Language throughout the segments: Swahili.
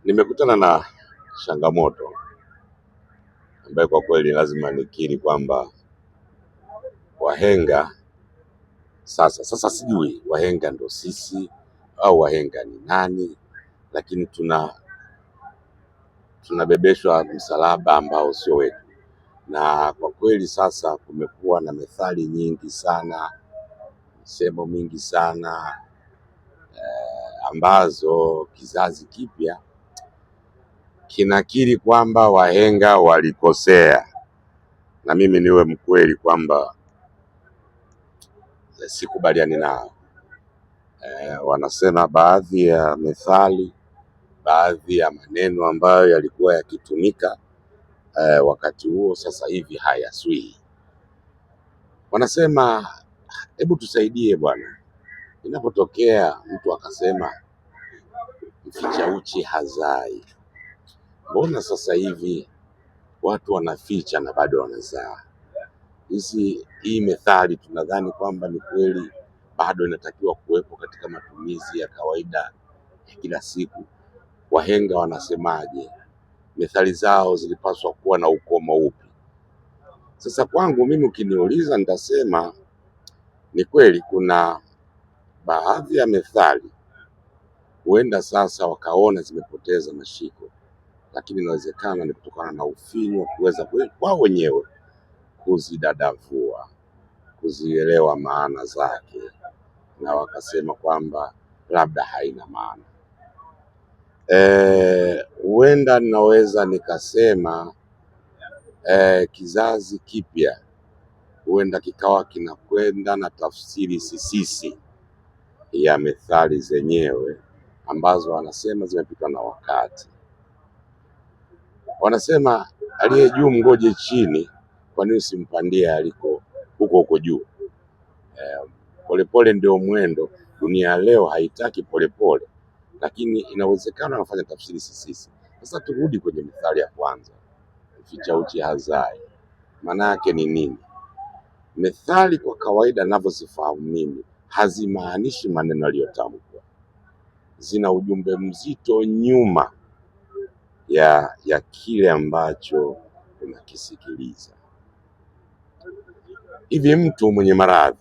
Nimekutana na changamoto ambayo kwa kweli lazima nikiri kwamba wahenga sasa sijui wahenga ndo sisi au wahenga ni nani, lakini tunabebeshwa msalaba ambao sio wetu. Na kwa kweli sasa kumekuwa na methali nyingi sana, misemo mingi sana ambazo kizazi kipya kinakiri kwamba wahenga walikosea, na mimi niwe mkweli kwamba sikubaliani nao. Wanasema baadhi ya methali, baadhi ya maneno ambayo yalikuwa yakitumika wakati huo sasa hivi hayaswi. Wanasema hebu tusaidie bwana, inapotokea mtu akasema mficha uchi hazai, mbona sasa hivi watu wanaficha na bado wanazaa? Hii methali tunadhani kwamba ni kweli bado inatakiwa kuwepo katika matumizi ya kawaida ya kila siku. Wahenga wanasemaje? Methali zao zilipaswa kuwa na ukomo upi? Sasa kwangu mimi ukiniuliza, nitasema ni kweli kuna baadhi ya methali huenda sasa wakaona zimepoteza mashiko, lakini inawezekana ni kutokana na ufinyu wa kuweza wao wenyewe kuzidadavua, kuzielewa maana zake, na wakasema kwamba labda haina maana. Huenda ninaweza nikasema kizazi kipya huenda kikawa kinakwenda na tafsiri sisisi ya methali zenyewe ambazo wanasema zimepitwa na wakati. Wanasema aliye juu mgoje chini, kwa nini usimpandie aliko huko juu? Polepole ndio mwendo. Dunia leo haitaki polepole, lakini inawezekana wanafanya tafsiri sisisi. Sasa turudi kwenye methali ya kwanza, mficha uchi hazai. Maana yake ni nini? Methali kwa kawaida ninavyozifahamu mimi hazimaanishi maneno yaliyotamkwa, zina ujumbe mzito nyuma ya kile ambacho unakisikiliza. Hivi mtu mwenye maradhi,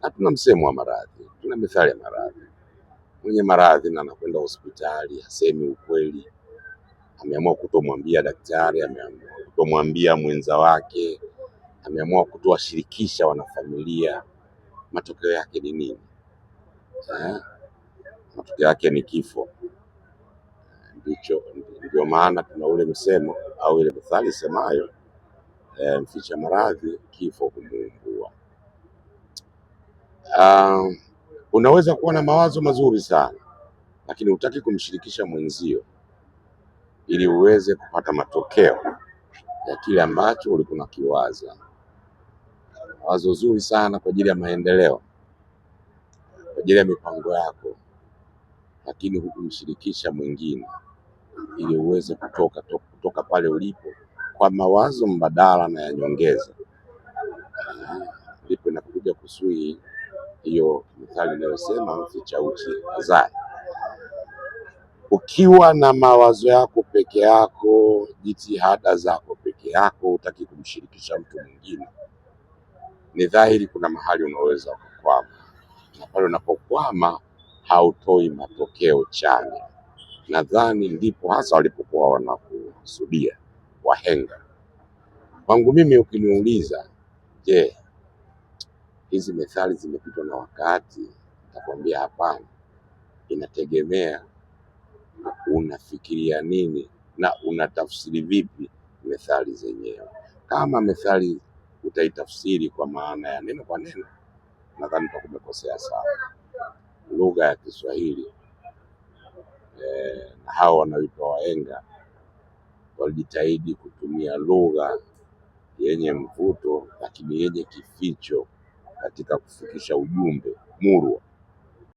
hatuna msemo wa maradhi, tuna methali ya maradhi. Mwenye maradhi na anakwenda hospitali, hasemi ukweli, ameamua kutomwambia daktari, ameamua kutomwambia mwenza wake, ameamua kutowashirikisha wanafamilia. Matokeo yake ni nini? Matokeo yake ni kifo. Ndio maana tuna ule msemo au ile methali semayo mficha maradhi kifo humuumbua. Unaweza kuwa na mawazo mazuri sana, lakini hutaki kumshirikisha mwenzio ili uweze kupata matokeo ya kile ambacho ulikuwa unakiwaza. Wazo zuri sana kwa ajili ya maendeleo, kwa ajili ya mipango yako, lakini hukumshirikisha mwingine ili uweze kutoka pale ulipo kwa mawazo mbadala na ya nyongeza. Ndipo inakuja kusui hiyo methali inayosema mficha uchi hazai. Ukiwa na mawazo yako peke yako, jitihada zako peke yako, hutaki kumshirikisha mtu mwingine, ni dhahiri kuna mahali unaweza kukwama, na pale unapokwama hautoi matokeo chanya. Nadhani ndipo hasa walipokuwa wanakusudia wahenga. Kwangu mimi ukiniuliza, je, hizi methali zimepitwa na wakati? Nitakwambia hapana. Inategemea unafikiria nini na unatafsiri vipi methali zenyewe. Kama methali utaitafsiri kwa maana ya neno kwa neno, nadhani utakumekosea sana. Lugha ya Kiswahili na hao wanaoitwa wahenga walijitahidi kutumia lugha yenye mvuto, lakini yenye kificho katika kufikisha ujumbe murwa